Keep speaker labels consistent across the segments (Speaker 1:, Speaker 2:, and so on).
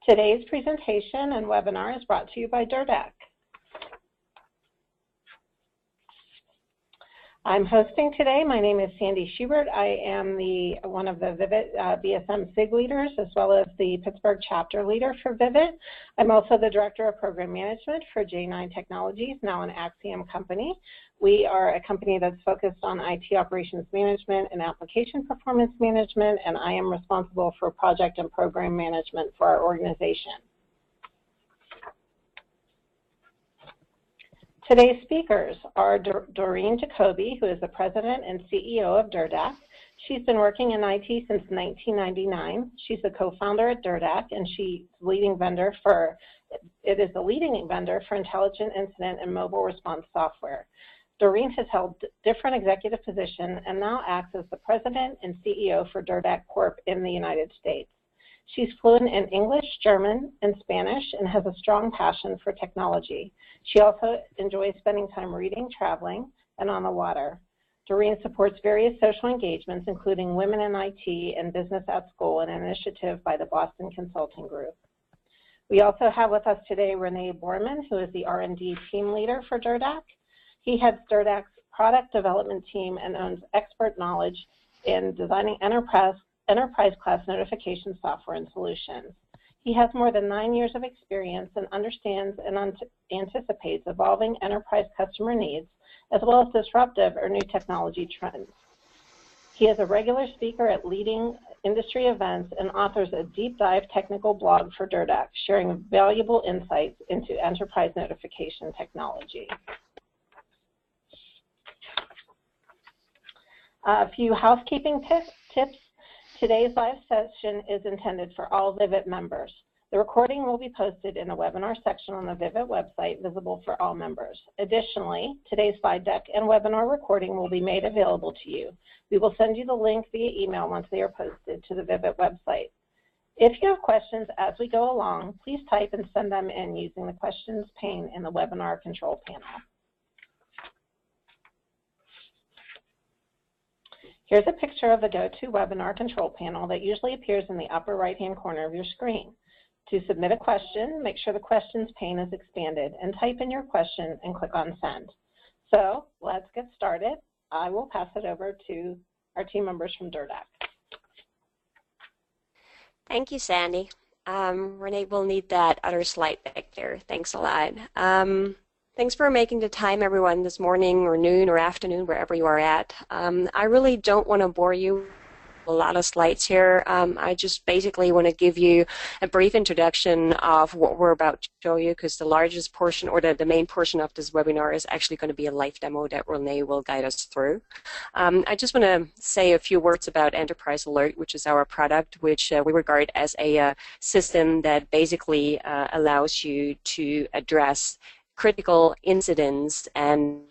Speaker 1: Today's presentation and webinar is brought to you by DIRDAC. I'm hosting today. My name is Sandy Schubert. I am one of the Vivid BSM SIG leaders, as well as the Pittsburgh chapter leader for Vivid. I'm also the Director of Program Management for J9 Technologies, now an Axiom company. We are a company that's focused on IT operations management and application performance management, and I am responsible for project and program management for our organization. Today's speakers are Doreen Jacoby, who is the President and CEO of DIRDAC. She's been working in IT since 1999. She's the co-founder at DIRDAC, and she's the leading vendor for intelligent incident and mobile response software. Doreen has held different executive positions and now acts as the President and CEO for DIRDAC Corp in the United States. She's fluent in English, German, and Spanish, and has a strong passion for technology. She also enjoys spending time reading, traveling, and on the water. Doreen supports various social engagements, including Women in IT and Business at School, an initiative by the Boston Consulting Group. We also have with us today Renee Borman, who is the R&D team leader for DIRDAC. He heads DIRDAC's product development team and owns expert knowledge in designing enterprise-class notification software and solutions. He has more than 9 years of experience and understands and anticipates evolving enterprise customer needs, as well as disruptive or new technology trends. He is a regular speaker at leading industry events and authors a deep dive technical blog for DIRDAC, sharing valuable insights into enterprise notification technology. A few housekeeping tips. Today's live session is intended for all Vivid members. The recording will be posted in the webinar section on the Vivid website, visible for all members. Additionally, today's slide deck and webinar recording will be made available to you. We will send you the link via email once they are posted to the Vivid website. If you have questions as we go along, please type and send them in using the questions pane in the webinar control panel. Here's a picture of the GoToWebinar control panel that usually appears in the upper right-hand corner of your screen. To submit a question, make sure the questions pane is expanded and type in your question and click on send. So let's get started. I will pass it over to our team members from DIRDAC.
Speaker 2: Thank you, Sandy. Renee will need that other slide back there. Thanks a lot. Thanks for making the time, everyone, this morning or noon or afternoon, wherever you are at. I really don't want to bore you with a lot of slides here. I just basically want to give you a brief introduction of what we're about to show you, because the largest portion, or the main portion of this webinar, is actually going to be a live demo that Renee will guide us through. I just want to say a few words about Enterprise Alert, which is our product, which we regard as a system that basically allows you to address critical incidents and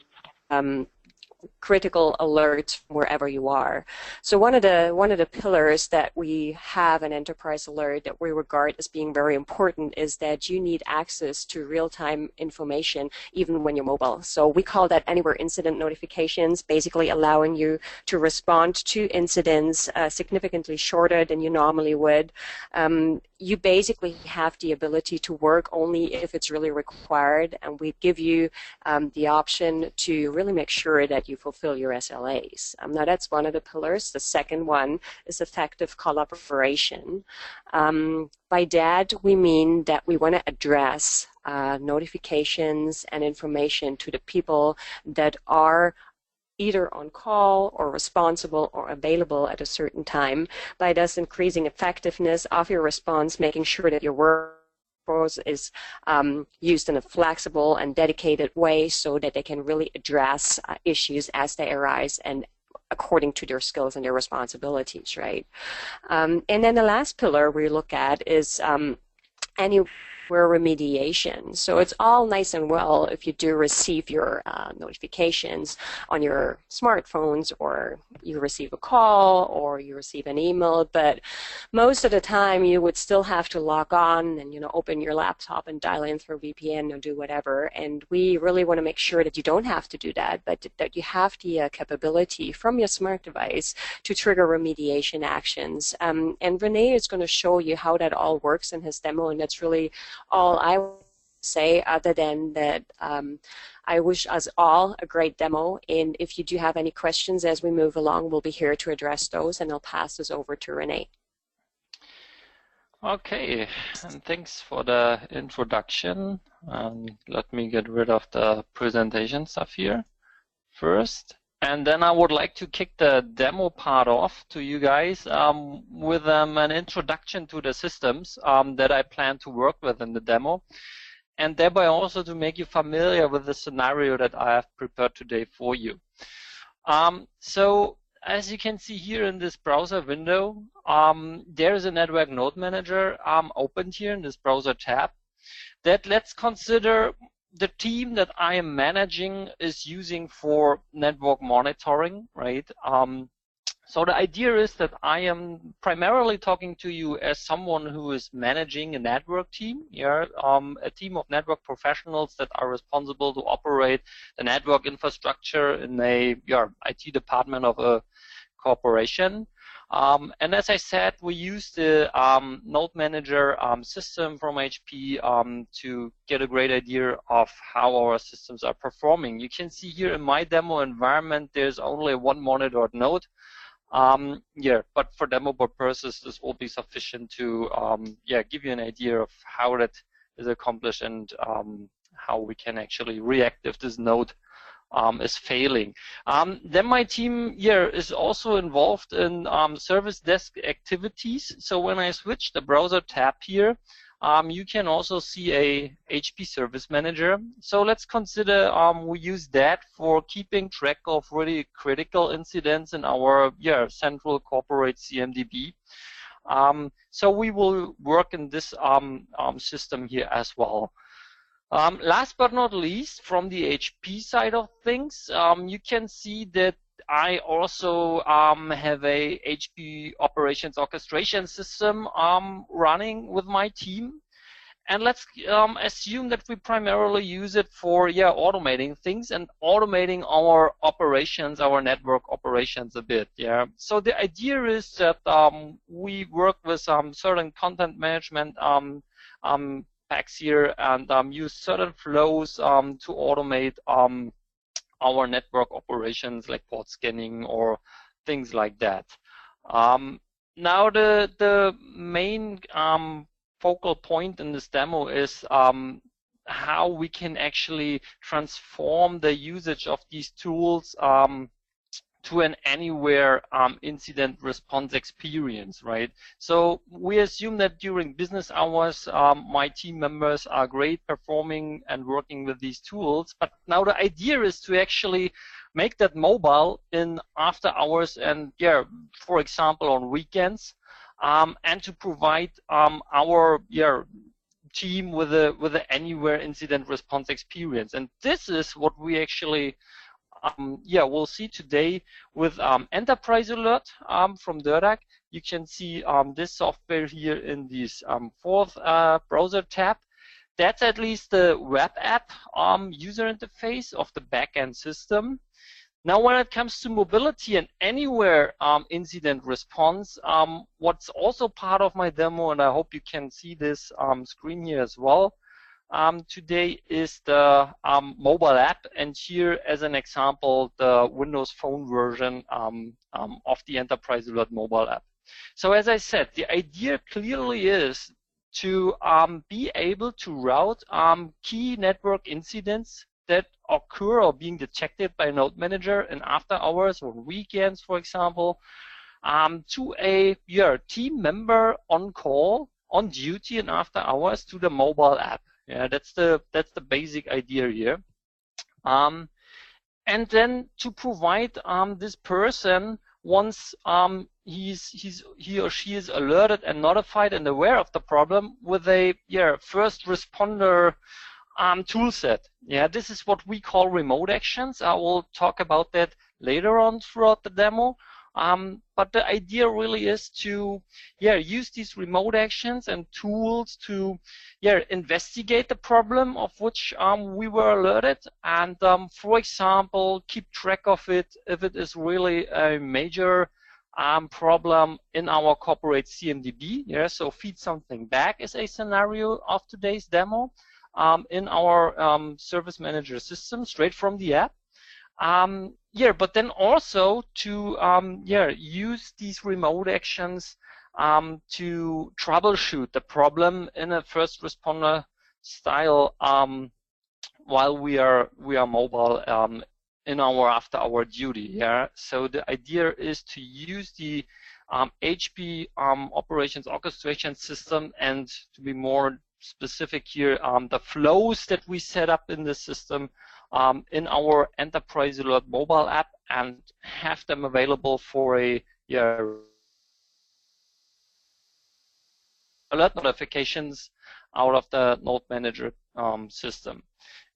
Speaker 2: critical alerts wherever you are. So one of the pillars that we have in Enterprise Alert that we regard as being very important is that you need access to real-time information even when you're mobile. So we call that anywhere incident notifications, basically allowing you to respond to incidents significantly shorter than you normally would. You basically have the ability to work only if it's really required, and we give you the option to really make sure that you fulfill your SLAs. Now that's one of the pillars. The second one is effective collaboration. By that we mean that we want to address notifications and information to the people that are either on call or responsible or available at a certain time, by thus increasing effectiveness of your response, making sure that your workforce is used in a flexible and dedicated way so that they can really address issues as they arise and according to their skills and their responsibilities, right? And then the last pillar we look at is any software remediation. So it's all nice and well if you do receive your notifications on your smartphones, or you receive a call, or you receive an email, but most of the time you would still have to log on and open your laptop and dial in through VPN or do whatever. And we really want to make sure that you don't have to do that, but that you have the capability from your smart device to trigger remediation actions. And Renee is going to show you how that all works in his demo, and that's really all I will say, other than that I wish us all a great demo, and if you do have any questions as we move along, we'll be here to address those, and I'll pass this over to Renee.
Speaker 3: Okay, and thanks for the introduction. Let me get rid of the presentation stuff here first. And then I would like to kick the demo part off to you guys with an introduction to the systems that I plan to work with in the demo, and thereby also to make you familiar with the scenario that I have prepared today for you. So as you can see here in this browser window, there is a network node manager opened here in this browser tab that let's consider the team that I am managing is using for network monitoring, right? So the idea is that I am primarily talking to you as someone who is managing a network team, a team of network professionals that are responsible to operate the network infrastructure in a IT department of a corporation. And as I said, we use the Node Manager system from HP to get a great idea of how our systems are performing. You can see here in my demo environment, there's only one monitored node. But for demo purposes, this will be sufficient to give you an idea of how that is accomplished and how we can actually react if this node is failing. Then my team here is also involved in service desk activities. So when I switch the browser tab here, you can also see a HP Service Manager. So let's consider we use that for keeping track of really critical incidents in our central corporate CMDB. So we will work in this system here as well. Last but not least, from the HP side of things, you can see that I also have a HP operations orchestration system running with my team. And let's assume that we primarily use it for automating things and automating our operations, our network operations a bit. So the idea is that we work with certain content management packs here and use certain flows to automate our network operations, like port scanning or things like that. Now the main focal point in this demo is how we can actually transform the usage of these tools to an anywhere incident response experience, right? So we assume that during business hours, my team members are great performing and working with these tools, but now the idea is to actually make that mobile in after hours and for example on weekends, and to provide our team with a anywhere incident response experience. And this is what we actually we'll see today with Enterprise Alert from Dirdak. You can see this software here in this fourth browser tab. That's at least the web app user interface of the backend system. Now, when it comes to mobility and anywhere incident response, what's also part of my demo, and I hope you can see this screen here as well, today is the mobile app, and here as an example the Windows Phone version of the Enterprise Alert mobile app. So as I said, the idea clearly is to be able to route key network incidents that occur or being detected by Node Manager in after hours or weekends, for example, to a team member on call, on duty and after hours to the mobile app. That's the basic idea here. And then to provide this person once he or she is alerted and notified and aware of the problem with a first responder tool set. Yeah, this is what we call remote actions. I will talk about that later on throughout the demo. But the idea really is to use these remote actions and tools to investigate the problem of which we were alerted, and for example keep track of it if it is really a major problem in our corporate CMDB. Yeah, so feed something back is a scenario of today's demo in our service manager system straight from the app. But then also to use these remote actions to troubleshoot the problem in a first responder style while we are mobile in our after-hour duty. Yeah, so the idea is to use the HP operations orchestration system, and to be more specific here, the flows that we set up in the system in our Enterprise Alert mobile app, and have them available for a alert notifications out of the Node Manager system.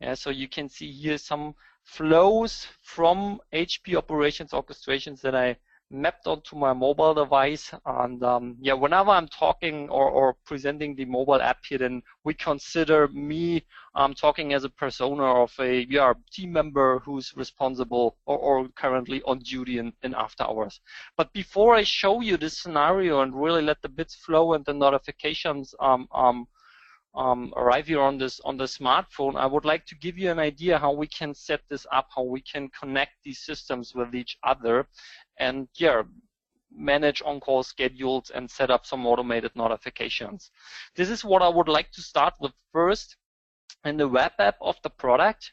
Speaker 3: Yeah, so you can see here some flows from HP operations orchestrations that I mapped onto my mobile device, and whenever I'm talking or presenting the mobile app here, then we consider me talking as a persona of a team member who's responsible or currently on duty in after hours. But before I show you this scenario and really let the bits flow and the notifications arrive here on the smartphone, I would like to give you an idea how we can set this up, how we can connect these systems with each other, and manage on-call schedules and set up some automated notifications. This is what I would like to start with first. In the web app of the product,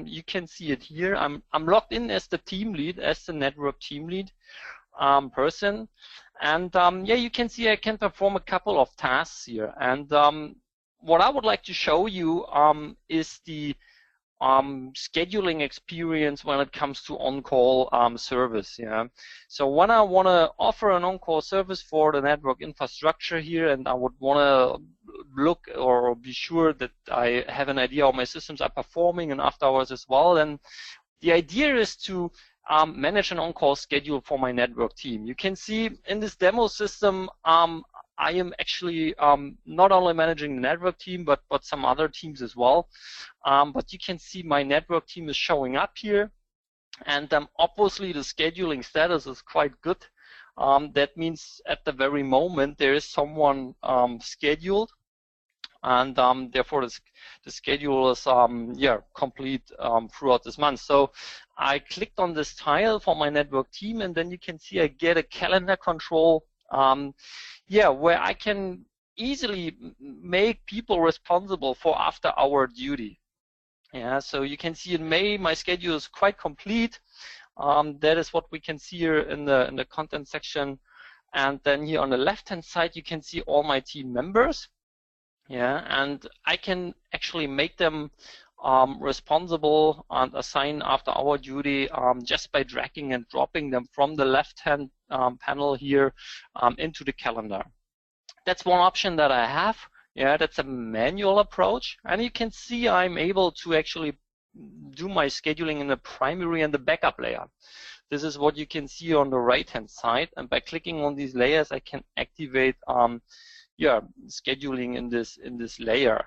Speaker 3: you can see it here. I'm logged in as the team lead, as the network team lead person, and you can see I can perform a couple of tasks here. And what I would like to show you is the scheduling experience when it comes to on-call service. Yeah. So when I want to offer an on-call service for the network infrastructure here, and I would want to look or be sure that I have an idea how my systems are performing and after hours as well, then the idea is to manage an on-call schedule for my network team. You can see in this demo system, I am actually not only managing the network team, but some other teams as well. But you can see my network team is showing up here, and obviously the scheduling status is quite good. That means at the very moment there is someone scheduled, and therefore the schedule is complete throughout this month. So I clicked on this tile for my network team, and then you can see I get a calendar control where I can easily make people responsible for after-hour duty. Yeah, so you can see in May my schedule is quite complete. That is what we can see here in the content section, and then here on the left-hand side you can see all my team members. Yeah, and I can actually make them responsible and assign after-hour duty just by dragging and dropping them from the left-hand panel here into the calendar. That's one option that I have. Yeah, that's a manual approach, and you can see I'm able to actually do my scheduling in the primary and the backup layer. This is what you can see on the right-hand side, and by clicking on these layers, I can activate scheduling in this layer.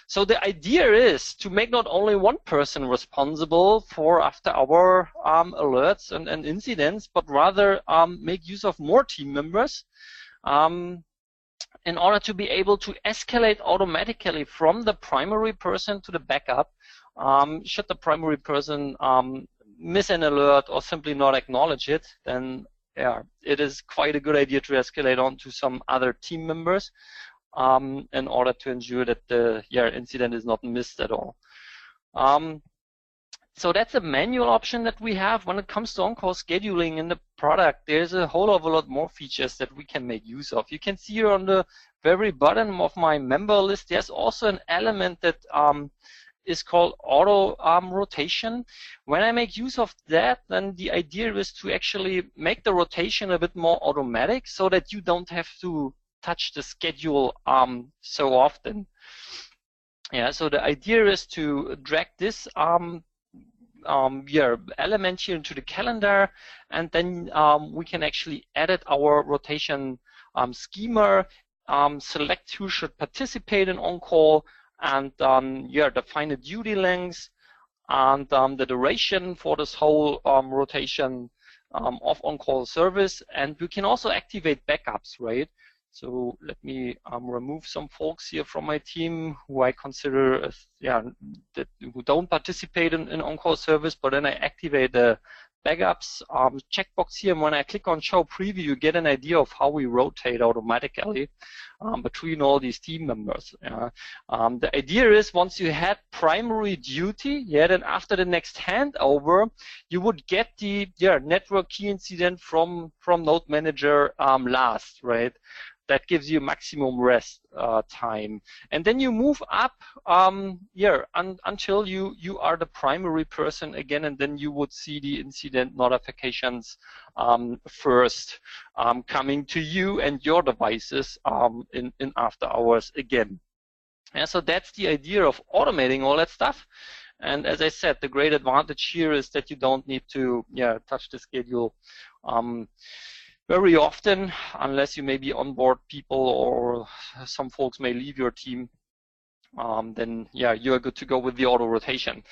Speaker 3: So the idea is to make not only one person responsible for after-hour alerts and incidents, but rather make use of more team members in order to be able to escalate automatically from the primary person to the backup. Should the primary person miss an alert or simply not acknowledge it, then it is quite a good idea to escalate on to some other team members in order to ensure that the incident is not missed at all. So that's a manual option that we have. When it comes to on-call scheduling in the product, there's a whole lot more features that we can make use of. You can see here on the very bottom of my member list, there's also an element that is called AutoArm Rotation. When I make use of that, then the idea is to actually make the rotation a bit more automatic so that you don't have to touch the schedule so often. Yeah, so the idea is to drag this element here into the calendar, and then we can actually edit our rotation schema, select who should participate in on-call, and define the duty lengths and the duration for this whole rotation of on-call service. And we can also activate backups, right? So let me remove some folks here from my team who I consider as, who don't participate in on-call service, but then I activate the backups checkbox here, and when I click on show preview, you get an idea of how we rotate automatically between all these team members. The idea is once you had primary duty, then after the next handover, you would get the network key incident from Node Manager last, right? That gives you maximum rest time, and then you move up until you are the primary person again, and then you would see the incident notifications first coming to you and your devices in after hours again. And so that's the idea of automating all that stuff. And as I said, the great advantage here is that you don't need to touch the schedule very often, unless you maybe onboard people or some folks may leave your team. Then you're good to go with the auto rotation.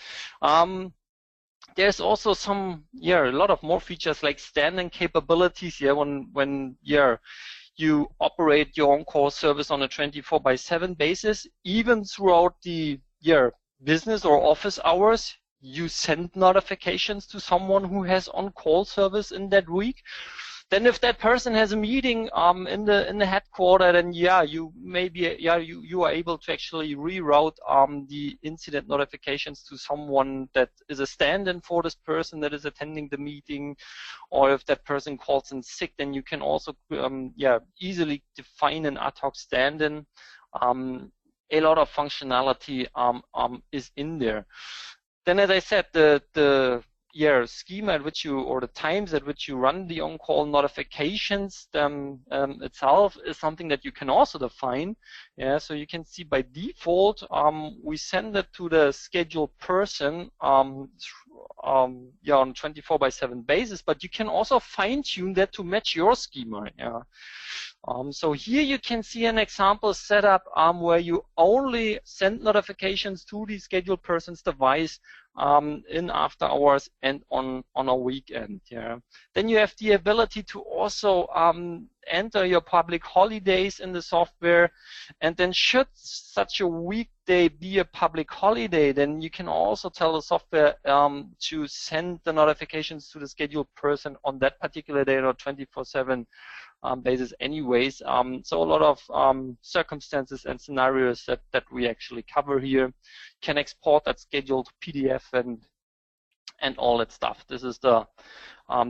Speaker 3: There's also some a lot of more features like standing capabilities. When you operate your on-call service on a 24/7 basis, even throughout the business or office hours, you send notifications to someone who has on-call service in that week. Then if that person has a meeting in the headquarters, then you maybe you are able to actually reroute the incident notifications to someone that is a stand-in for this person that is attending the meeting, or if that person calls in sick, then you can also easily define an ad hoc stand-in. A lot of functionality is in there. Then, as I said, the schema at which you, or the times at which you run the on-call notifications itself is something that you can also define. So you can see by default, we send it to the scheduled person on 24/7 basis, but you can also fine-tune that to match your schema. So here you can see an example setup where you only send notifications to the scheduled person's device in after hours and on a weekend. Then you have the ability to also enter your public holidays in the software, and then should such a weekday be a public holiday, then you can also tell the software to send the notifications to the scheduled person on that particular day on a 24/7 basis anyways. So a lot of circumstances and scenarios that we actually cover here. Can export that schedule to PDF and all that stuff. This is the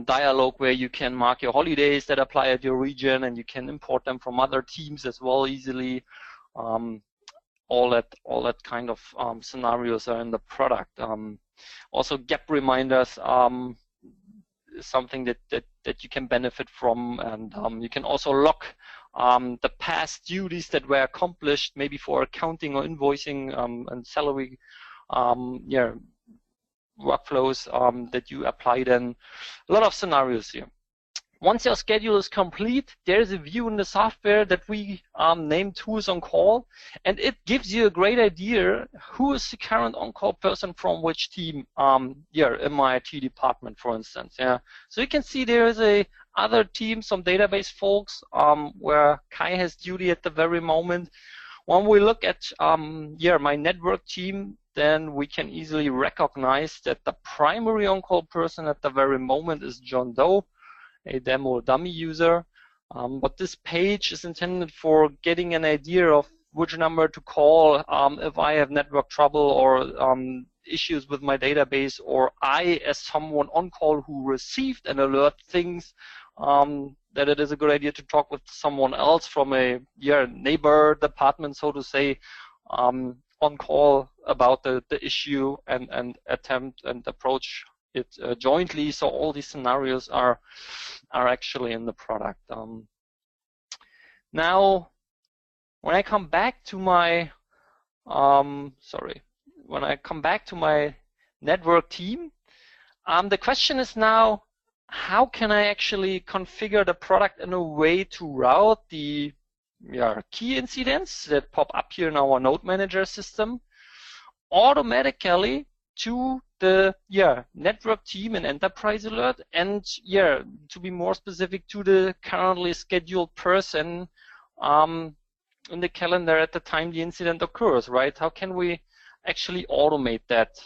Speaker 3: dialog where you can mark your holidays that apply at your region, and you can import them from other teams as well easily. All that kind of scenarios are in the product. Also, gap reminders something that you can benefit from, and you can also lock the past duties that were accomplished, maybe for accounting or invoicing and salary workflows that you apply. Then a lot of scenarios here. Once your schedule is complete, there's a view in the software that we named Who is on Call, and it gives you a great idea who is the current on-call person from which team, in my IT department, for instance. So you can see there is a other team, some database folks, where Kai has duty at the very moment. When we look at my network team, then we can easily recognize that the primary on-call person at the very moment is John Doe, a demo dummy user. But this page is intended for getting an idea of which number to call if I have network trouble or issues with my database, or I, as someone on call who received an alert, thinks that it is a good idea to talk with someone else from a neighbor department, so to say, on call about the issue and attempt and approach it jointly. So all these scenarios are actually in the product. Now, when I come back to my when I come back to my network team, the question is now, how can I actually configure the product in a way to route the key incidents that pop up here in our node manager system automatically to the network team and enterprise alert, and to be more specific, to the currently scheduled person in the calendar at the time the incident occurs, right? How can we actually automate that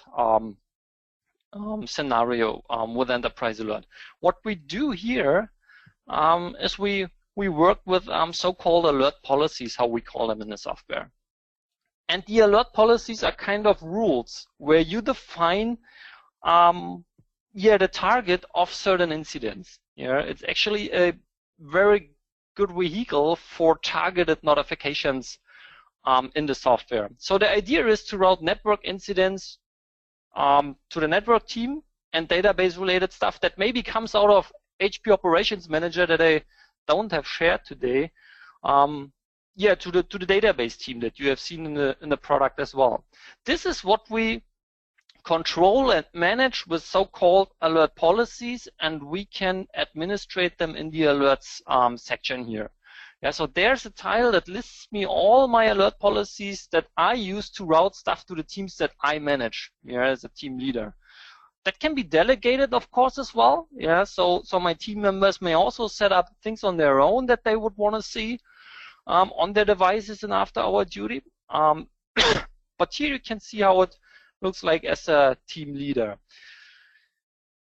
Speaker 3: scenario with enterprise alert? What we do here is we work with so-called alert policies, how we call them in the software. And the alert policies are kind of rules where you define the target of certain incidents. It's actually a very good vehicle for targeted notifications in the software. So the idea is to route network incidents to the network team and database related stuff that maybe comes out of HP Operations Manager that I don't have shared today, to the database team that you have seen in the product as well. This is what we control and manage with so-called alert policies, and we can administrate them in the alerts section here. So there's a tile that lists me all my alert policies that I use to route stuff to the teams that I manage as a team leader. That can be delegated, of course, as well. So my team members may also set up things on their own that they would want to see on their devices and after hour duty. But here you can see how it looks like as a team leader.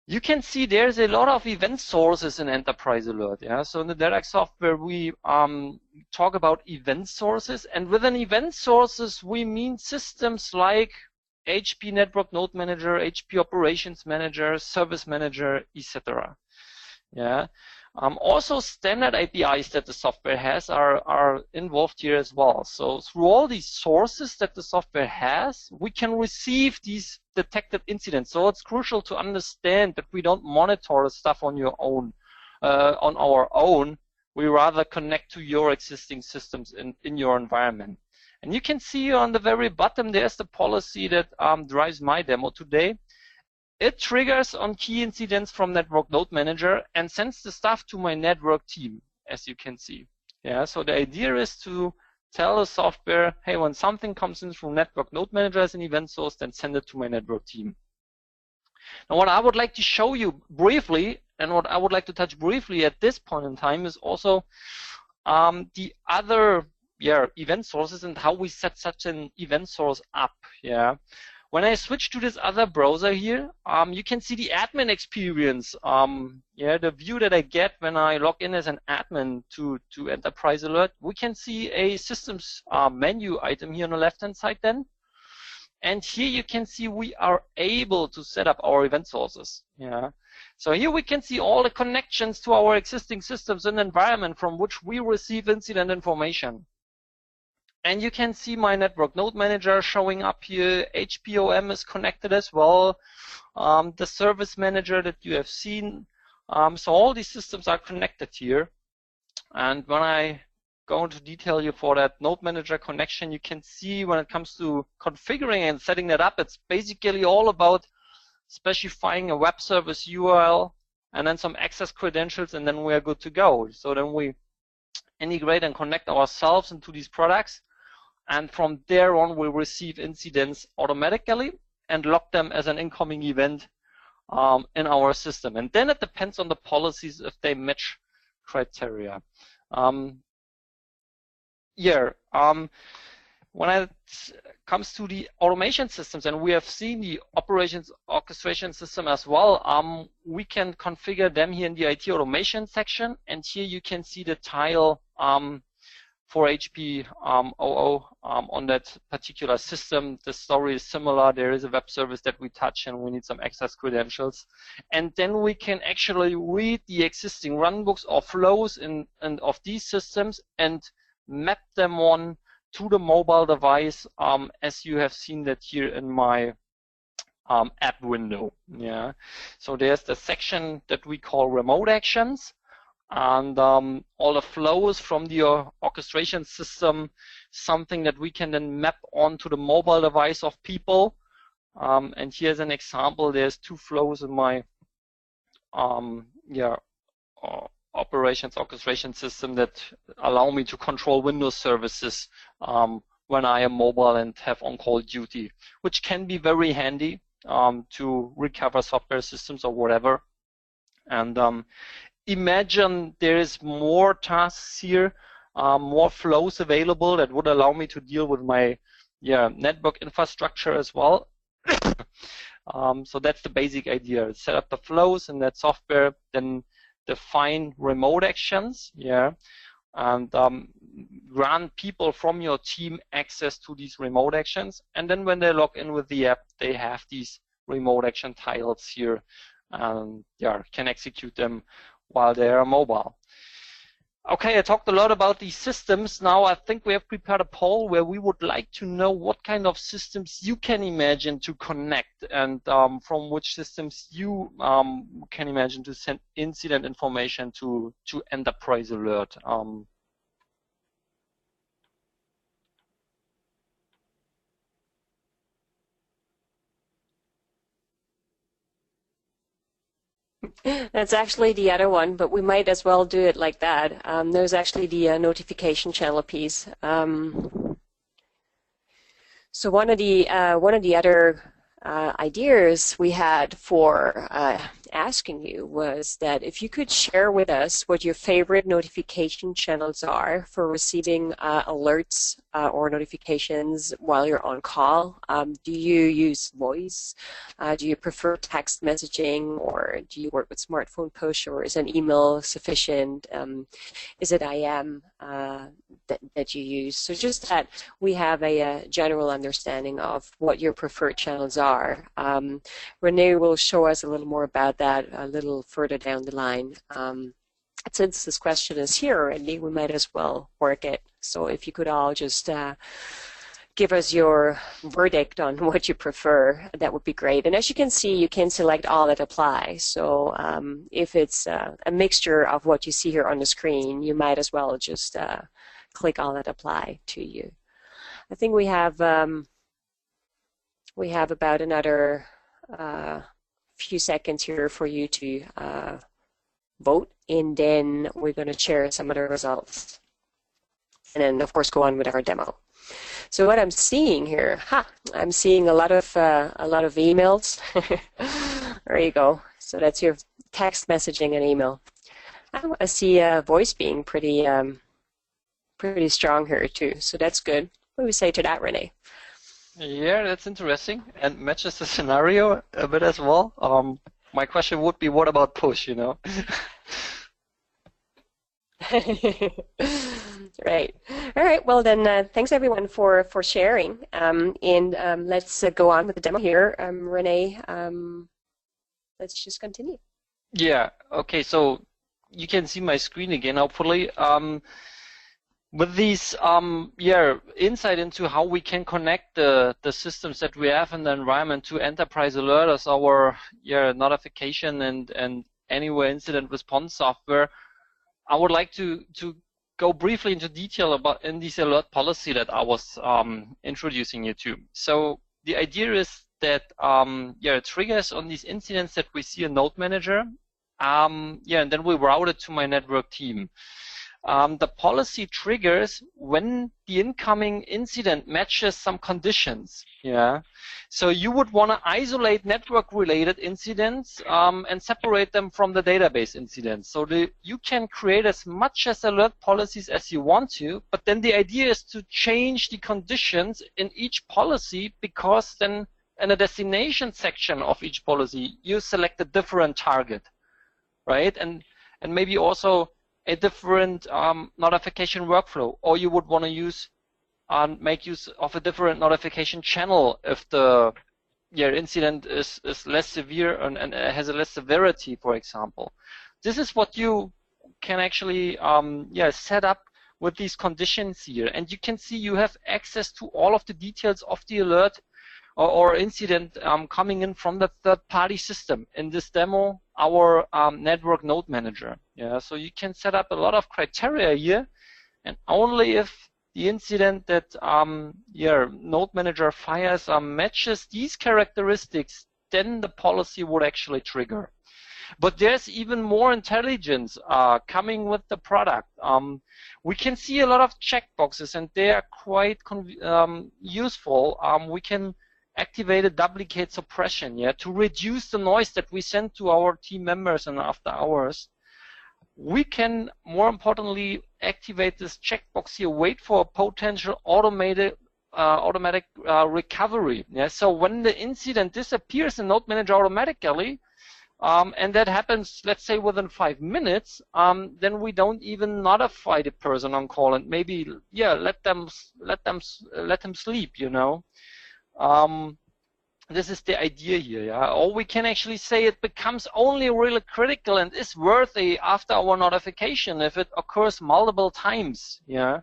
Speaker 3: You can see there's a lot of event sources in Enterprise Alert. So in the DERAC software, we talk about event sources, and within event sources, we mean systems like HP Network Node Manager, HP Operations Manager, Service Manager, etc. Also, standard APIs that the software has are involved here as well. So through all these sources that the software has, we can receive these detected incidents. So it's crucial to understand that we don't monitor stuff on your own, on our own. We rather connect to your existing systems in your environment. And you can see on the very bottom, there's the policy that drives my demo today. It triggers on key incidents from Network Node Manager and sends the stuff to my network team, as you can see. So the idea is to tell the software, hey, when something comes in from Network Node Manager as an event source, then send it to my network team. Now, what I would like to show you briefly, and what I would like to touch briefly at this point in time, is also the other event sources and how we set such an event source up. When I switch to this other browser here, you can see the admin experience. The view that I get when I log in as an admin to Enterprise Alert. We can see a systems menu item here on the left-hand side then. And here you can see we are able to set up our event sources. So here we can see all the connections to our existing systems and environment from which we receive incident information. And you can see my Network Node Manager showing up here. HPOM is connected as well. The Service Manager that you have seen. So all these systems are connected here. And when I go into detail here for that Node Manager connection, you can see when it comes to configuring and setting that up, it's basically all about specifying a web service URL and then some access credentials, and then we are good to go. So then we integrate and connect ourselves into these products. And from there on, we receive incidents automatically and log them as an incoming event in our system. And then it depends on the policies if they match criteria. When it comes to the automation systems, and we have seen the operations orchestration system as well, we can configure them here in the IT automation section. And here you can see the tile for HP OO on that particular system. The story is similar. There is a web service that we touch and we need some access credentials. And then we can actually read the existing runbooks or flows of these systems and map them on to the mobile device, as you have seen that here in my app window. Yeah, so there's the section that we call remote actions, and all the flows from the orchestration system, something that we can then map onto the mobile device of people. And here's an example. There's 2 flows in my operations orchestration system that allow me to control Windows services when I am mobile and have on-call duty, which can be very handy to recover software systems or whatever. And imagine there is more tasks here, more flows available that would allow me to deal with my network infrastructure as well. So that's the basic idea. Set up the flows in that software, then define remote actions, and grant people from your team access to these remote actions. And then when they log in with the app, they have these remote action tiles here, and can execute them while they are mobile. Okay, I talked a lot about these systems. Now I think we have prepared a poll where we would like to know what kind of systems you can imagine to connect, and from which systems you can imagine to send incident information to Enterprise Alert.
Speaker 2: That's actually the other one, but we might as well do it like that. There's actually the notification channel piece. So one of the other ideas we had for asking you was that if you could share with us what your favorite notification channels are for receiving alerts or notifications while you're on call. Do you use voice? Do you prefer text messaging, or do you work with smartphone push, or is an email sufficient? Is it IM that you use? So just that we have a general understanding of what your preferred channels are. Renee will show us a little more about that a little further down the line. Since this question is here already, we might as well work it. So if you could all just give us your verdict on what you prefer, that would be great. And as you can see, you can select all that apply. So if it's a mixture of what you see here on the screen, you might as well just click all that apply to you. I think we have about another few seconds here for you to vote, and then we're going to share some of the results, and then of course go on with our demo. So what I'm seeing here, I'm seeing a lot of emails. There you go. So that's your text messaging and email. I see voice being pretty strong here too. So that's good. What do we say to that, Renee?
Speaker 3: Yeah, that's interesting, and matches the scenario a bit as well. My question would be, what about push?
Speaker 2: Right. All right. Well, then, thanks everyone for sharing. And let's go on with the demo here. Renee, let's just continue.
Speaker 3: Yeah. Okay. So you can see my screen again, hopefully. With these, insight into how we can connect the systems that we have in the environment to Enterprise Alert as our notification and anywhere incident response software, I would like to go briefly into detail about in this alert policy that I was introducing you to. So the idea is that triggers on these incidents that we see in Node Manager, and then we route it to my network team. The policy triggers when the incoming incident matches some conditions. So you would want to isolate network-related incidents and separate them from the database incidents. So you can create as much as alert policies as you want to, but then the idea is to change the conditions in each policy, because then in the destination section of each policy you select a different target, right? And maybe also a different notification workflow, or you would want to use make use of a different notification channel if the incident is less severe and has a less severity, for example. This is what you can actually set up with these conditions here. And you can see you have access to all of the details of the alert or incident coming in from the third-party system. In this demo, our network node manager. Yeah, so you can set up a lot of criteria here, and only if the incident that your node manager fires matches these characteristics, then the policy would actually trigger. But there's even more intelligence coming with the product. We can see a lot of checkboxes, and they are quite useful. We can activate a duplicate suppression, yeah, to reduce the noise that we send to our team members and after hours. We can, more importantly, activate this checkbox here, wait for a potential automatic recovery. Yeah, so when the incident disappears in Node Manager automatically, and that happens, let's say, within 5 minutes, then we don't even notify the person on call, and maybe, yeah, let them sleep, you know. This is the idea here, yeah. Or we can actually say it becomes only really critical and is worthy after our notification if it occurs multiple times, yeah.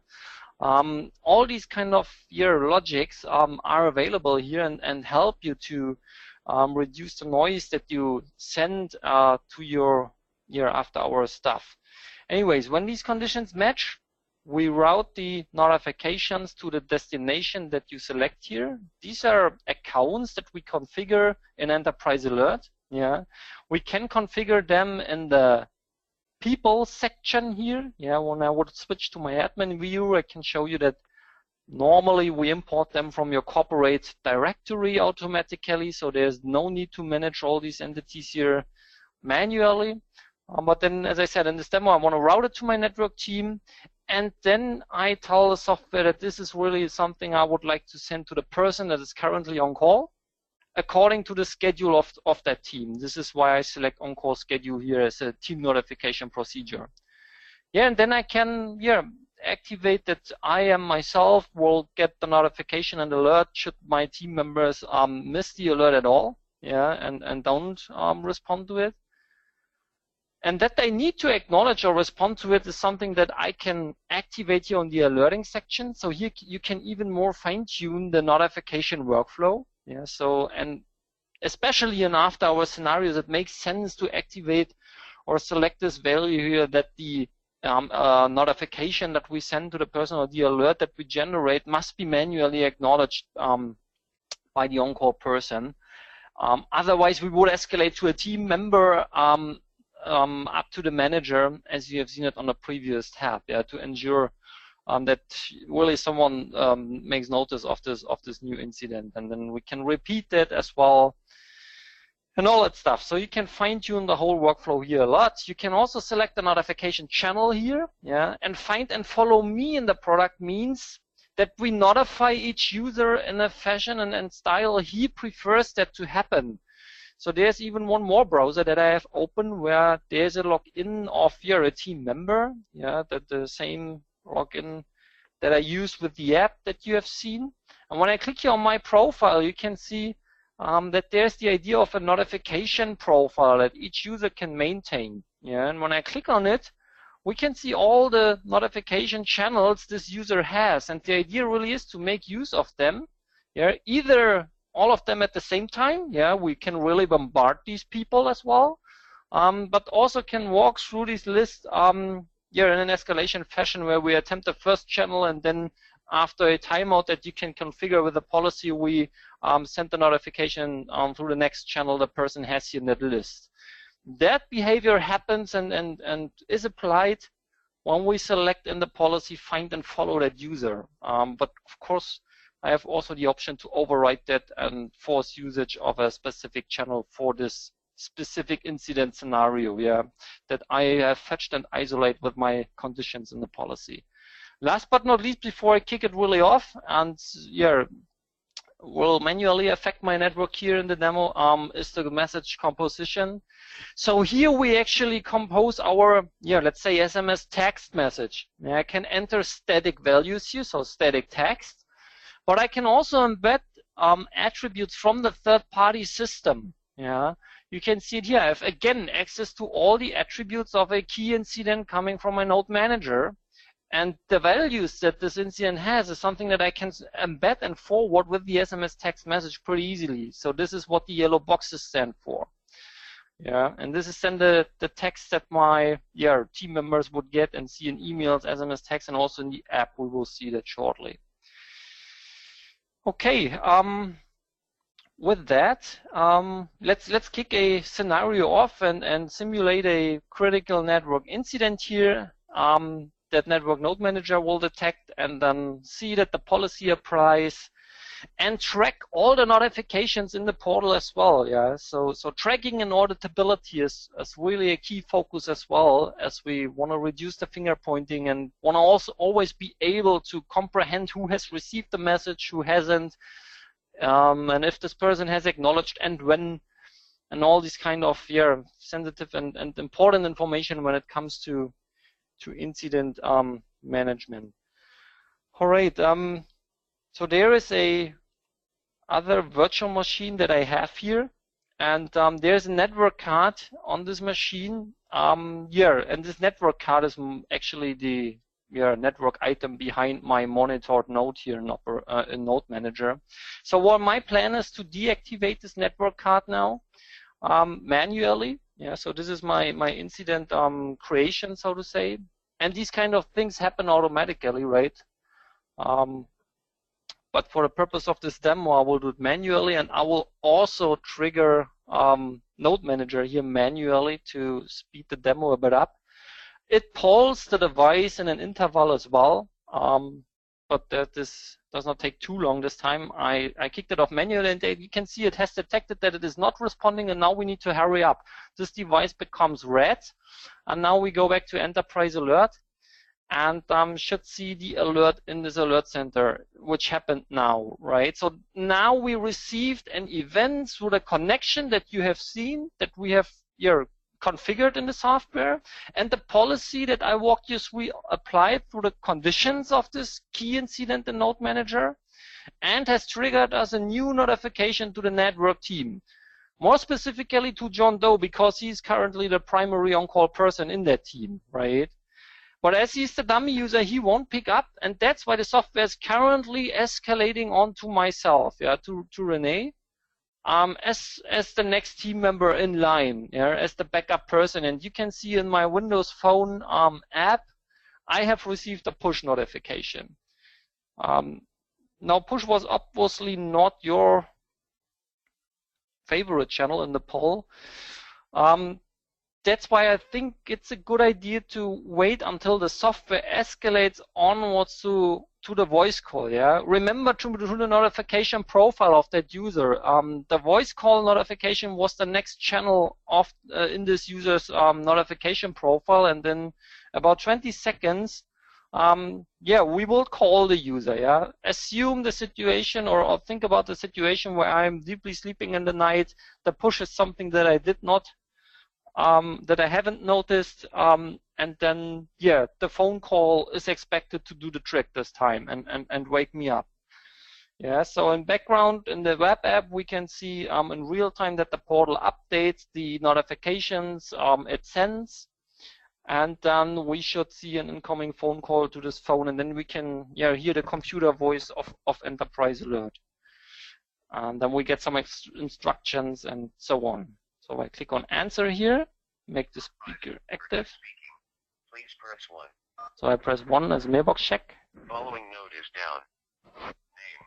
Speaker 3: All these kind of logics are available here and help you to reduce the noise that you send to your after hours stuff. Anyways, when these conditions match, we route the notifications to the destination that you select here. These are accounts that we configure in Enterprise Alert. Yeah, we can configure them in the people section here. Yeah, when I would switch to my admin view, I can show you that normally we import them from your corporate directory automatically, so there's no need to manage all these entities here manually. But then, as I said in this demo, I want to route it to my network team, and then I tell the software that this is really something I would like to send to the person that is currently on call, according to the schedule of that team. This is why I select on-call schedule here as a team notification procedure. Yeah, and then I can activate that I am myself will get the notification and alert should my team members miss the alert at all, yeah, and don't respond to it. And that they need to acknowledge or respond to it is something that I can activate here on the alerting section. So here you can even more fine-tune the notification workflow. Yeah, so, and especially in after-hour scenarios, it makes sense to activate or select this value here that the notification that we send to the person or the alert that we generate must be manually acknowledged by the on-call person. Otherwise, we would escalate to a team member up to the manager, as you have seen it on the previous tab, yeah, to ensure that really someone makes notice of this new incident, and then we can repeat that as well, and all that stuff. So you can fine-tune the whole workflow here a lot. You can also select the notification channel here, yeah, and find and follow me in the product means that we notify each user in a fashion and style he prefers that to happen. So there's even one more browser that I have open where there's a login of a team member, yeah, that the same login that I use with the app that you have seen. And when I click here on my profile, you can see that there's the idea of a notification profile that each user can maintain. Yeah, and when I click on it, we can see all the notification channels this user has, and the idea really is to make use of them. Yeah, either all of them at the same time. Yeah, we can really bombard these people as well, but also can walk through this list in an escalation fashion where we attempt the first channel, and then after a timeout that you can configure with the policy, we send the notification through the next channel the person has here in that list. That behavior happens and is applied when we select in the policy find and follow that user. But of course, I have also the option to override that and force usage of a specific channel for this specific incident scenario, yeah, that I have fetched and isolate with my conditions in the policy. Last but not least, before I kick it really off and will manually affect my network here in the demo, is the message composition. So here we actually compose our, let's say SMS text message. Yeah, I can enter static values here, so static text. But I can also embed attributes from the third-party system. Yeah, you can see it here. I have again access to all the attributes of a key incident coming from my node manager, And the values that this incident has is something that I can embed and forward with the SMS text message pretty easily. So this is what the yellow boxes stand for. Yeah, and this is then the text that my team members would get and see in emails, SMS text, and also in the app. We will see that shortly. Okay, with that, let's kick a scenario off and simulate a critical network incident here. That network node manager will detect and then see that the policy applies and track all the notifications in the portal as well. Yeah, so tracking and auditability is really a key focus as well, as we want to reduce the finger pointing and want to also always be able to comprehend who has received the message, who hasn't, and if this person has acknowledged and when, and all these kind of sensitive and important information when it comes to incident management. All right, so there is a other virtual machine that I have here, and there's a network card on this machine. And this network card is actually the network item behind my monitored node here in Node Manager. So what my plan is to deactivate this network card now manually. Yeah, so this is my incident creation, so to say. And these kind of things happen automatically, right? But for the purpose of this demo, I will do it manually, and I will also trigger Node Manager here manually to speed the demo a bit up. It polls the device in an interval as well, but this does not take too long this time. I kicked it off manually, and you can see it has detected that it is not responding, and now we need to hurry up. This device becomes red, and now we go back to Enterprise Alert, and should see the alert in this alert center, which happened now, right? So now we received an event through the connection that you have seen, that we have here configured in the software, and the policy that I walked you through applied through the conditions of this key incident in Node Manager, and has triggered us a new notification to the network team. More specifically to John Doe, because he's currently the primary on-call person in that team, right? But as he's the dummy user, he won't pick up, and that's why the software is currently escalating onto myself, to Renee, as the next team member in line, as the backup person. And you can see in my Windows Phone app, I have received a push notification. Now, push was obviously not your favorite channel in the poll. That's why I think it's a good idea to wait until the software escalates onwards to the voice call. Remember to the notification profile of that user. The voice call notification was the next channel of in this user's notification profile, and then about 20 seconds, we will call the user. Assume the situation, or think about the situation where I'm deeply sleeping in the night. The push is something that I did not. That I haven't noticed, and then the phone call is expected to do the trick this time and wake me up. So in background in the web app, we can see in real time that the portal updates the notifications it sends, and then we should see an incoming phone call to this phone, and then we can hear the computer voice of Enterprise Alert, and then we get some instructions and so on. So I click on answer here, make the speaker active.
Speaker 4: Please press 1.
Speaker 3: So I press 1 as mailbox check.
Speaker 4: Following node is down. Name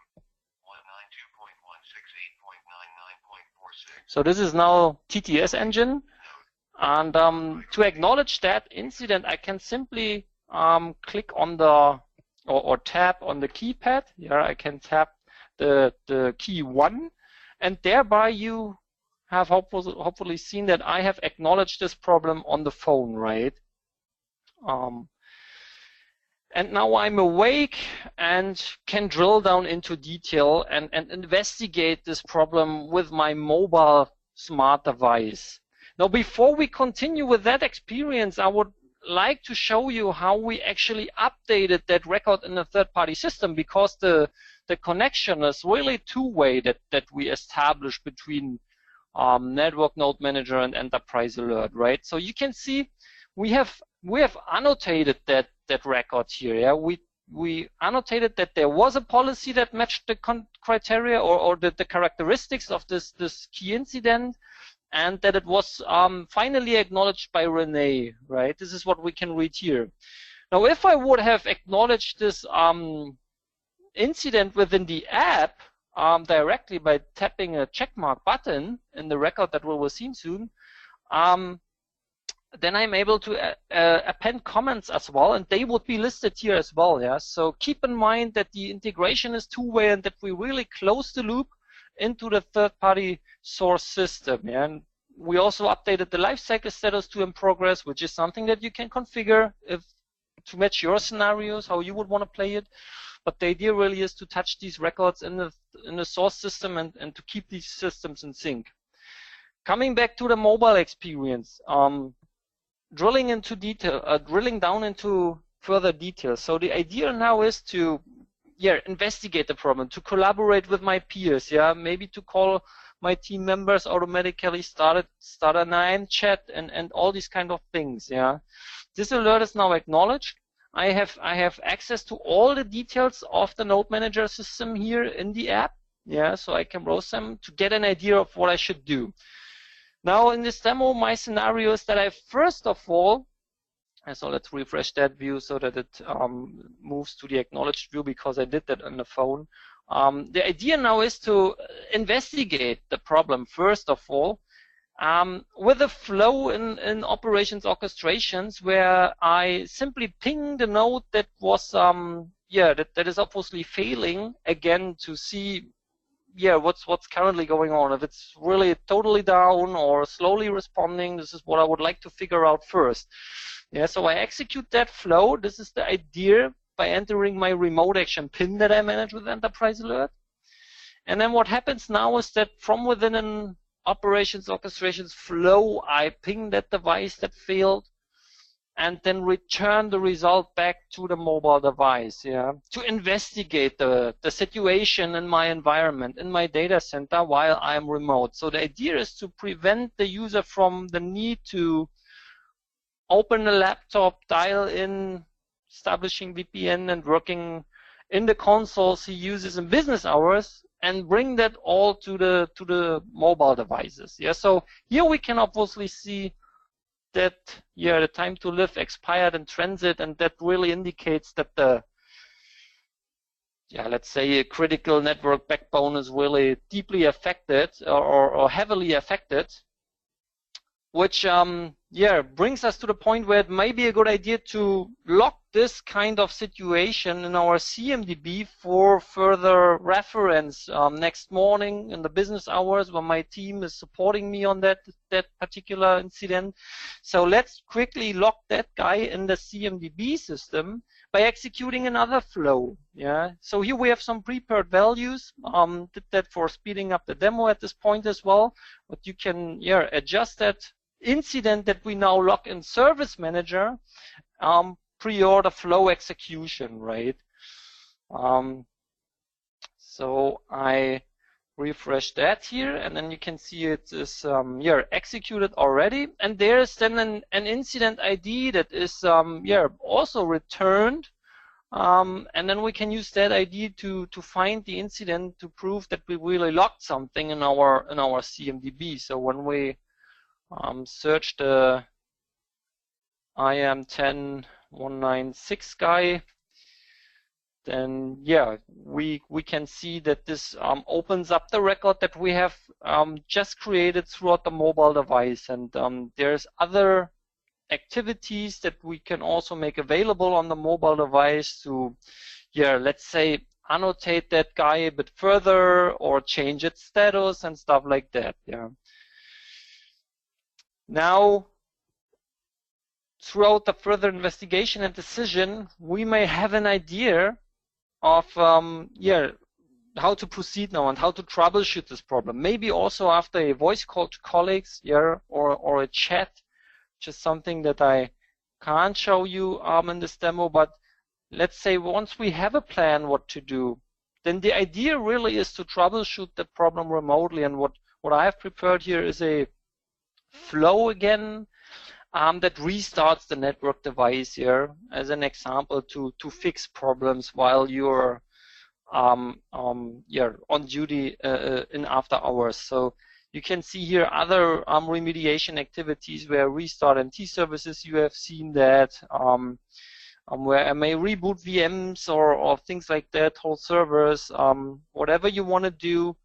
Speaker 4: 192.168.99.46.
Speaker 3: So this is now TTS engine. And to acknowledge that incident, I can simply click on the or tap on the keypad. I can tap the key 1, and thereby you have hopefully seen that I have acknowledged this problem on the phone, right? And now I'm awake and can drill down into detail and investigate this problem with my mobile smart device. Now, before we continue with that experience, I would like to show you how we actually updated that record in a third-party system, because the connection is really two-way that we established between Network Node Manager and Enterprise Alert, right? So you can see we have annotated that that record here. Yeah, we annotated that there was a policy that matched the criteria or the characteristics of this key incident, and that it was finally acknowledged by Renee, right? This is what we can read here. Now, if I would have acknowledged this incident within the app directly by tapping a checkmark button in the record that we will see soon, then I'm able to append comments as well, and they would be listed here as well. Yeah. So keep in mind that the integration is two-way and that we really close the loop into the third-party source system. Yeah. And we also updated the lifecycle status to in progress, which is something that you can configure to match your scenarios, how you would want to play it. But the idea really is to touch these records in the source system and to keep these systems in sync. Coming back to the mobile experience, drilling down into further details. So the idea now is to investigate the problem, to collaborate with my peers, maybe to call my team members automatically, start an IM chat and all these kind of things. This alert is now acknowledged. I have access to all the details of the node manager system here in the app. So I can browse them to get an idea of what I should do. Now in this demo, my scenario is that I first of all, so let's refresh that view so that it moves to the acknowledged view, because I did that on the phone. The idea now is to investigate the problem first of all with a flow in operations orchestrations where I simply ping the node that was that is obviously failing again to see what's currently going on. If it's really totally down or slowly responding, this is what I would like to figure out first. So I execute that flow. This is the idea by entering my remote action pin that I manage with Enterprise Alert. And then what happens now is that from within an operations orchestrations flow, I ping that device that failed and then return the result back to the mobile device, to investigate the situation in my environment, in my data center while I'm remote. So the idea is to prevent the user from the need to open the laptop, dial in, establishing VPN and working in the consoles he uses in business hours, and bring that all to the mobile devices. So here we can obviously see that the time to live expired in transit, and that really indicates that the let's say a critical network backbone is really deeply affected or heavily affected, which brings us to the point where it may be a good idea to lock this kind of situation in our CMDB for further reference next morning in the business hours when my team is supporting me on that particular incident. So let's quickly lock that guy in the CMDB system by executing another flow. So here we have some prepared values. Did that for speeding up the demo at this point as well. But you can adjust that incident that we now lock in Service Manager pre-order flow execution, right? So I refresh that here, and then you can see it is executed already, and there's then an incident ID that is also returned, and then we can use that ID to find the incident to prove that we really locked something in our CMDB. So when we search the IM10196 guy, then we can see that this opens up the record that we have just created throughout the mobile device, and there's other activities that we can also make available on the mobile device to let's say annotate that guy a bit further or change its status and stuff like that. Now, throughout the further investigation and decision, we may have an idea of how to proceed now and how to troubleshoot this problem. Maybe also after a voice call to colleagues, or a chat, which is something that I can't show you in this demo. But let's say once we have a plan what to do, then the idea really is to troubleshoot the problem remotely. And what I have prepared here is a flow again that restarts the network device here as an example to fix problems while you're on duty in after hours. So you can see here other remediation activities where restart MT services. You have seen that where I may reboot VMs or things like that, whole servers, whatever you want to do.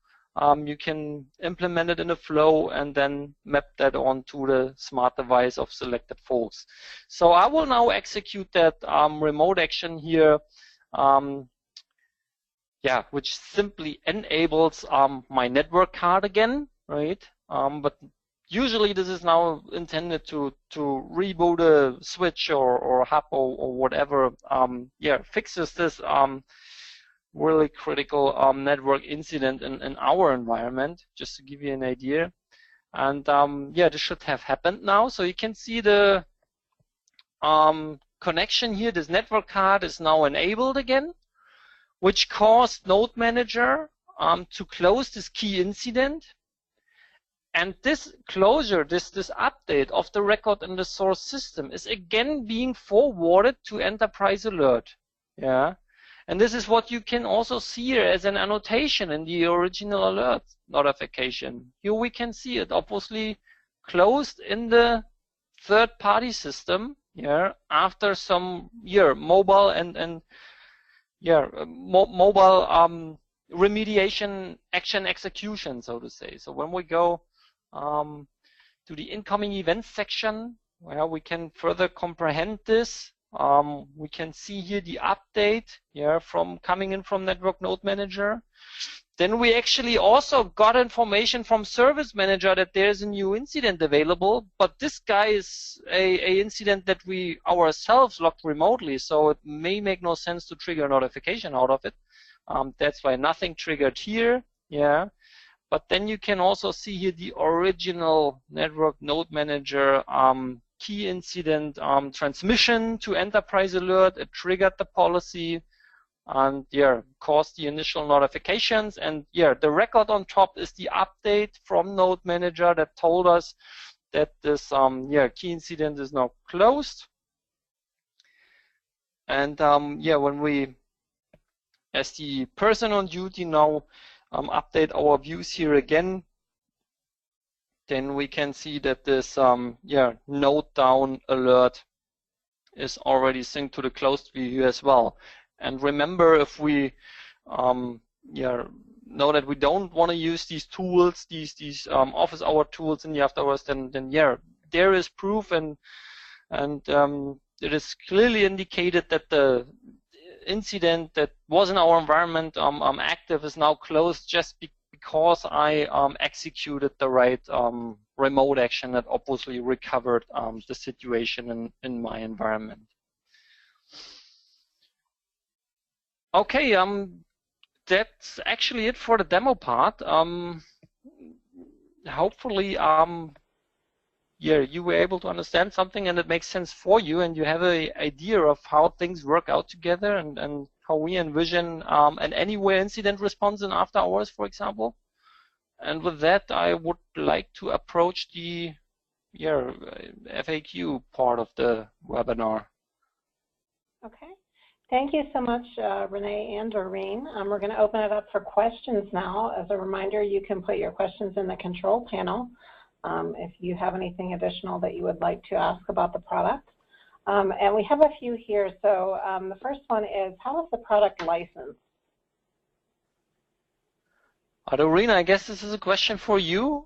Speaker 3: You can implement it in a flow and then map that onto the smart device of selected folks. So I will now execute that remote action here, which simply enables my network card again, right? But usually this is now intended to reboot a switch or hub or whatever. Fixes this really critical network incident in our environment, just to give you an idea. And this should have happened now. So you can see the connection here. This network card is now enabled again, which caused Node Manager to close this key incident. And this closure, this update of the record in the source system is again being forwarded to Enterprise Alert. Yeah. And this is what you can also see here as an annotation in the original alert notification. Here we can see it obviously closed in the third-party system, after some mobile mobile remediation action execution, so to say. So when we go to the incoming events section, where we can further comprehend this, we can see here the update from coming in from Network Node Manager. Then we actually also got information from Service Manager that there's a new incident available, but this guy is a incident that we ourselves logged remotely, so it may make no sense to trigger a notification out of it. That's why nothing triggered here. But then you can also see here the original Network Node Manager key incident transmission to Enterprise Alert. It triggered the policy and caused the initial notifications. And the record on top is the update from Node Manager that told us that this key incident is now closed. And when we, as the person on duty now, update our views here again, then we can see that this note down alert is already synced to the closed view as well. And remember, if we know that we don't want to use these tools, these office hour tools in the after hours, then there is proof, and it is clearly indicated that the incident that was in our environment active is now closed just because I executed the right remote action that obviously recovered the situation in my environment. Okay, that's actually it for the demo part. Hopefully, you were able to understand something and it makes sense for you, and you have an idea of how things work out together and how we envision an anywhere incident response in after hours, for example. And with that, I would like to approach the FAQ part of the webinar.
Speaker 1: Okay. Thank you so much, Renee and Doreen. We're going to open it up for questions now. As a reminder, you can put your questions in the control panel if you have anything additional that you would like to ask about the product. And we have a few here. So the first one is, how is the product licensed?
Speaker 3: Doreen, I guess this is a question for you.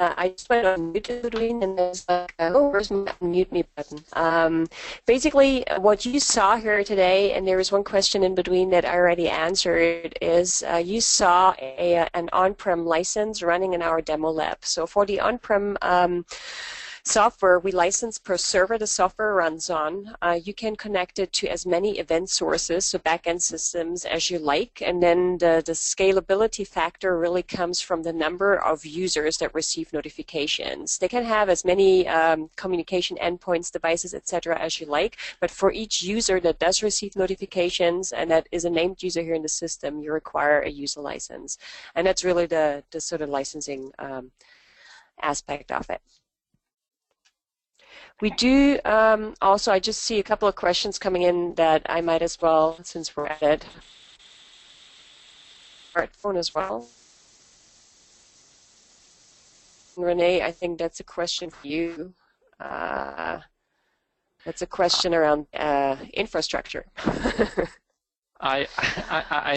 Speaker 2: I just went on mute, Doreen, and there's like, oh, where's my mute me button? Basically, what you saw here today, and there was one question in between that I already answered, is you saw an on-prem license running in our demo lab. So for the on-prem software we license per server the software runs on. You can connect it to as many event sources, so backend systems, as you like, and then the scalability factor really comes from the number of users that receive notifications. They can have as many communication endpoints, devices, etc. as you like, but for each user that does receive notifications and that is a named user here in the system, you require a user license. And that's really the sort of licensing aspect of it. We do also, I just see a couple of questions coming in that I might as well, since we're at it, smartphone as well. Renee, I think that's a question for you. That's a question around infrastructure.
Speaker 3: I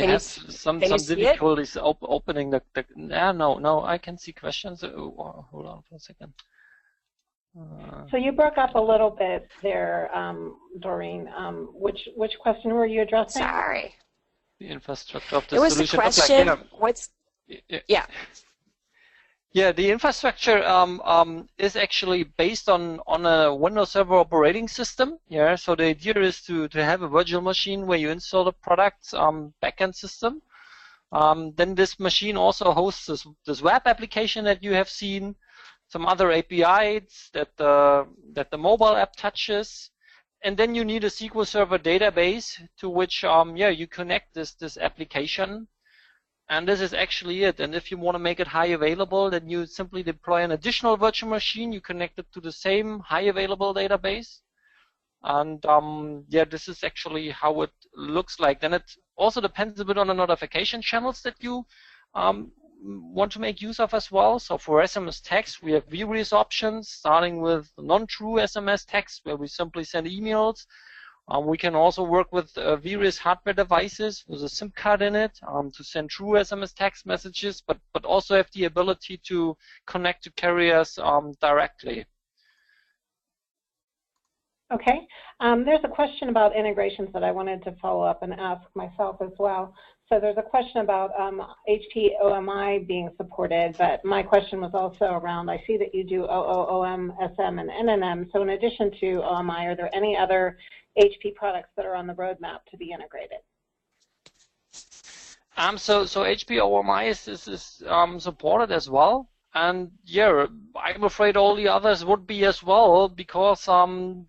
Speaker 3: have some difficulties opening the no, I can see questions. Oh, hold on for a second.
Speaker 1: So you broke up a little bit there, Doreen. Which question were you addressing?
Speaker 2: Sorry.
Speaker 3: The infrastructure of the
Speaker 2: it was
Speaker 3: solution.
Speaker 2: The question. What's yeah.
Speaker 3: Yeah, the infrastructure is actually based on a Windows Server operating system. Yeah, so the idea is to have a virtual machine where you install the product's backend system. Then this machine also hosts this web application that you have seen, some other APIs that the mobile app touches, and then you need a SQL Server database to which you connect this application. And this is actually it. And if you want to make it high available, then you simply deploy an additional virtual machine. You connect it to the same high available database. And this is actually how it looks like. Then it also depends a bit on the notification channels that you want to make use of as well. So for SMS text, we have various options, starting with non-true SMS text, where we simply send emails. We can also work with various hardware devices with a SIM card in it to send true SMS text messages, but also have the ability to connect to carriers directly.
Speaker 1: Okay. There's a question about integrations that I wanted to follow up and ask myself as well. So there's a question about HP OMI being supported, but my question was also around, I see that you do OOM, SM, and NNM. So in addition to OMI, are there any other HP products that are on the roadmap to be integrated?
Speaker 3: So HP OMI is supported as well. And yeah, I'm afraid all the others would be as well, because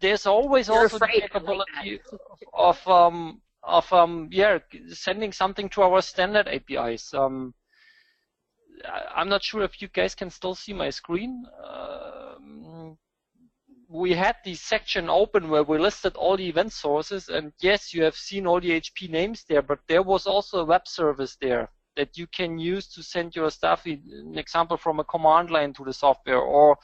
Speaker 3: there's always also the capability of sending something to our standard APIs. I'm not sure if you guys can still see my screen. We had the section open where we listed all the event sources, and yes, you have seen all the HP names there, but there was also a web service there that you can use to send your stuff, an example from a command line to the software, or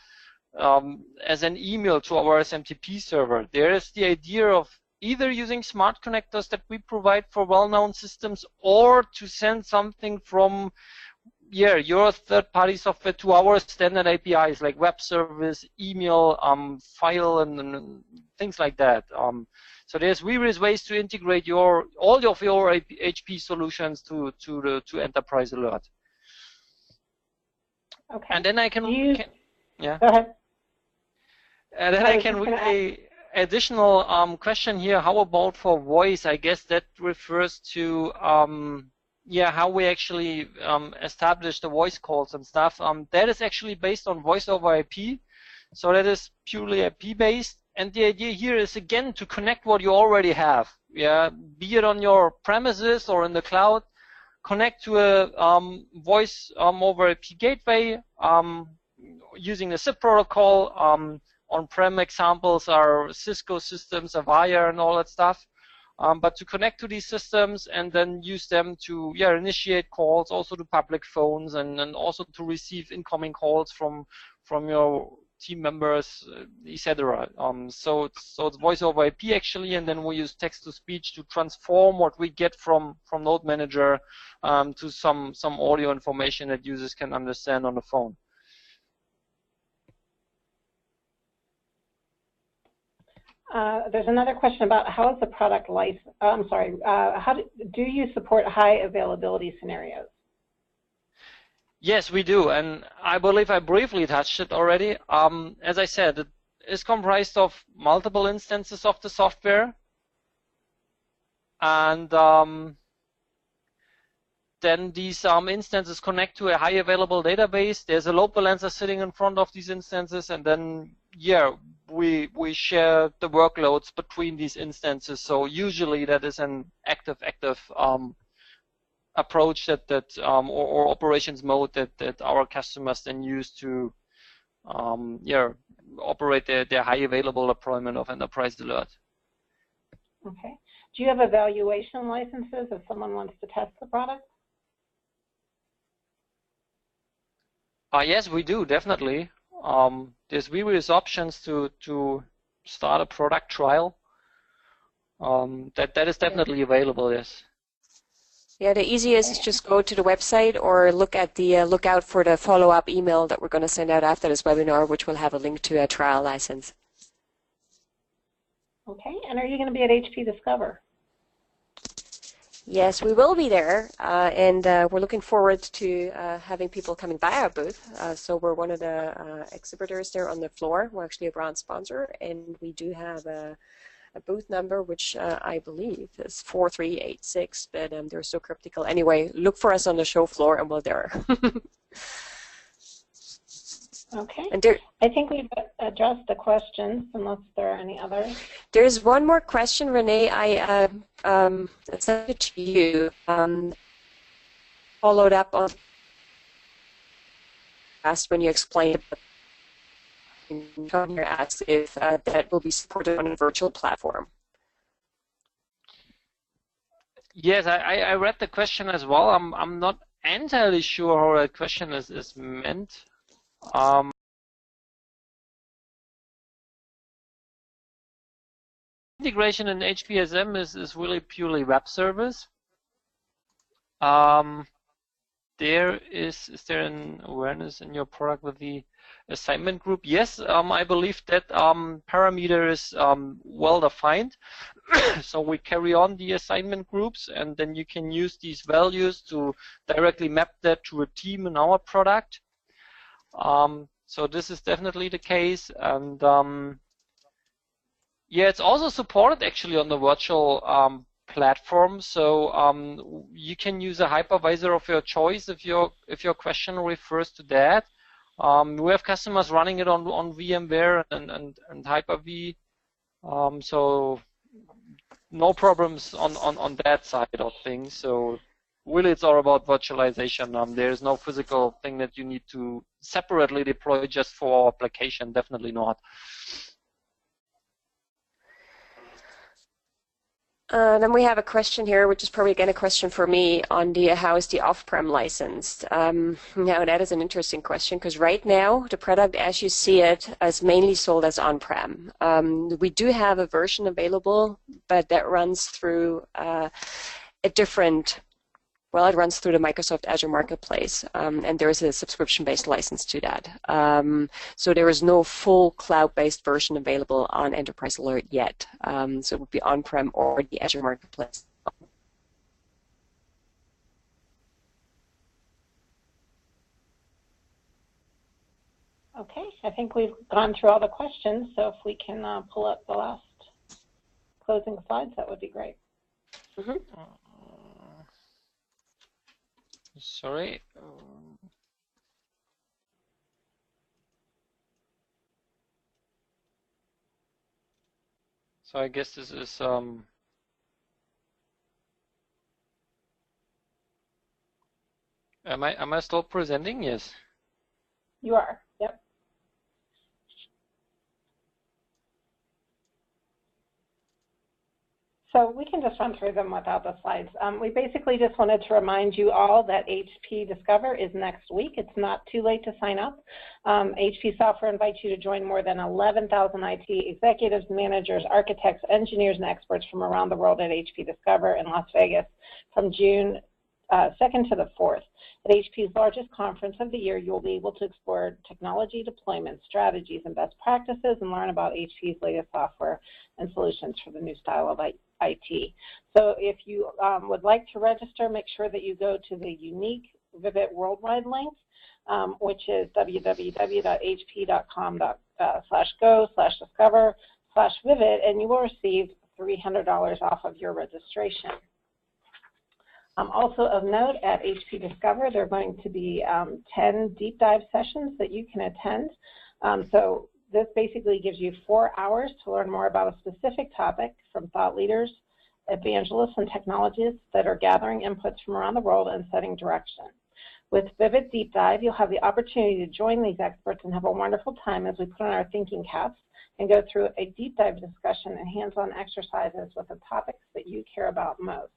Speaker 3: as an email to our SMTP server. There is the idea of either using smart connectors that we provide for well-known systems, or to send something from your third-party software to our standard APIs like web service, email, file, and things like that. So there's various ways to integrate all of your HP solutions to Enterprise Alert.
Speaker 1: Okay.
Speaker 3: And then I can
Speaker 1: Go ahead.
Speaker 3: And then I can read an additional question here. How about for voice? I guess that refers to how we actually establish the voice calls and stuff. That is actually based on voice over IP. So that is purely IP based. And the idea here is, again, to connect what you already have. Yeah, be it on your premises or in the cloud. Connect to a voice over IP gateway using the SIP protocol. On-prem examples are Cisco systems, Avaya, and all that stuff. But to connect to these systems and then use them to initiate calls, also to public phones, and also to receive incoming calls from your team members, etc. So it's voice over IP actually, and then we use text to speech to transform what we get from Node Manager to some audio information that users can understand on the phone.
Speaker 1: There's another question about how is the product licensed? How do you support high availability scenarios?
Speaker 3: Yes, we do, and I believe I briefly touched it already. As I said, it is comprised of multiple instances of the software, and then these instances connect to a high available database. There's a load balancer sitting in front of these instances, and then we share the workloads between these instances. So usually that is an active approach or operations mode that our customers then use to operate their high available deployment of Enterprise Alert.
Speaker 1: Okay. Do you have evaluation licenses if someone wants to test the product?
Speaker 3: Yes, we do, definitely. There's various options to start a product trial. That is definitely available, yes.
Speaker 2: Yeah, the easiest is just go to the website or look at the look out for the follow-up email that we're going to send out after this webinar, which will have a link to a trial license.
Speaker 1: Okay, and are you going to be at HP Discover?
Speaker 2: Yes, we will be there, and we're looking forward to having people coming by our booth. So we're one of the exhibitors there on the floor. We're actually a brand sponsor, and we do have a booth number, which I believe is 4386, but they're so cryptical. Anyway, look for us on the show floor, and we're there.
Speaker 1: Okay.
Speaker 2: And there,
Speaker 1: I think we've addressed the questions, unless there are any others.
Speaker 2: There's one more question, Renee. I sent it to you. Followed up on asked when you explained here asks if that will be supported on a virtual platform.
Speaker 3: Yes, I read the question as well. I'm not entirely sure how that question is meant. Integration in HPSM is really purely web service. Is there an awareness in your product with the assignment group? Yes, I believe that parameter is well defined. So we carry on the assignment groups, and then you can use these values to directly map that to a team in our product. So this is definitely the case, and yeah, it's also supported actually on the virtual platform. So you can use a hypervisor of your choice if your question refers to that. We have customers running it on VMware and Hyper-V, so no problems on that side of things. So really, it's all about virtualization. There is no physical thing that you need to separately deploy just for our application. Definitely not.
Speaker 2: Then we have a question here, which is probably again a question for me on the how is the off-prem licensed? Now that is an interesting question because right now the product as you see it is mainly sold as on-prem. We do have a version available, but that runs through a different. Well, it runs through the Microsoft Azure Marketplace, and there is a subscription-based license to that. So there is no full cloud-based version available on Enterprise Alert yet. So it would be on-prem or the Azure Marketplace.
Speaker 1: Okay, I think we've gone through all the questions, so if we can pull up the last closing slides, that would be great.
Speaker 2: Mm-hmm.
Speaker 3: Sorry. So I guess this is am I still presenting? Yes.
Speaker 1: You are. Yep. So we can just run through them without the slides. We basically just wanted to remind you all that HP Discover is next week. It's not too late to sign up. HP Software invites you to join more than 11,000 IT executives, managers, architects, engineers, and experts from around the world at HP Discover in Las Vegas from June 2nd to the 4th. At HP's largest conference of the year, you will be able to explore technology deployment strategies and best practices and learn about HP's latest software and solutions for the new style of IT. So if you would like to register, make sure that you go to the unique Vivid Worldwide link, which is www.hp.com/go/discover/Vivid, and you will receive $300 off of your registration. Also of note, at HP Discover, there are going to be 10 deep dive sessions that you can attend. So this basically gives you 4 hours to learn more about a specific topic from thought leaders, evangelists, and technologists that are gathering inputs from around the world and setting direction. With Vivid Deep Dive, you'll have the opportunity to join these experts and have a wonderful time as we put on our thinking caps and go through a deep dive discussion and hands-on exercises with the topics that you care about most.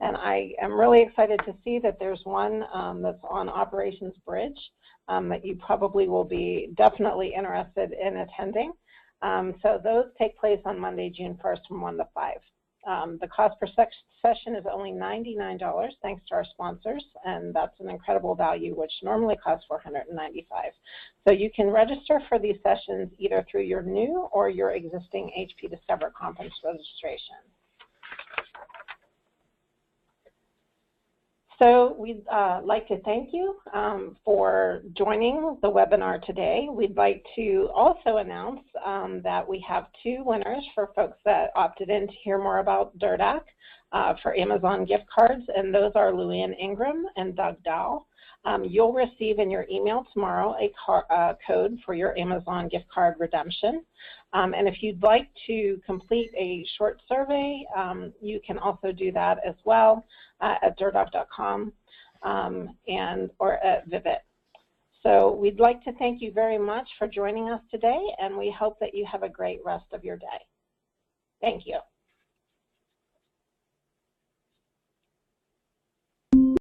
Speaker 1: And I am really excited to see that there's one that's on Operations Bridge that you probably will be definitely interested in attending. So those take place on Monday, June 1st from 1 to 5. The cost per session is only $99 thanks to our sponsors, and that's an incredible value, which normally costs $495. So you can register for these sessions either through your new or your existing HP Discover conference registration. So we'd like to thank you for joining the webinar today. We'd like to also announce that we have 2 winners for folks that opted in to hear more about DIRDAC for Amazon gift cards, and those are Luann Ingram and Doug Dow. You'll receive in your email tomorrow a code for your Amazon gift card redemption. And if you'd like to complete a short survey, you can also do that as well at dirdoc.com or at Vivid. So we'd like to thank you very much for joining us today, and we hope that you have a great rest of your day. Thank you.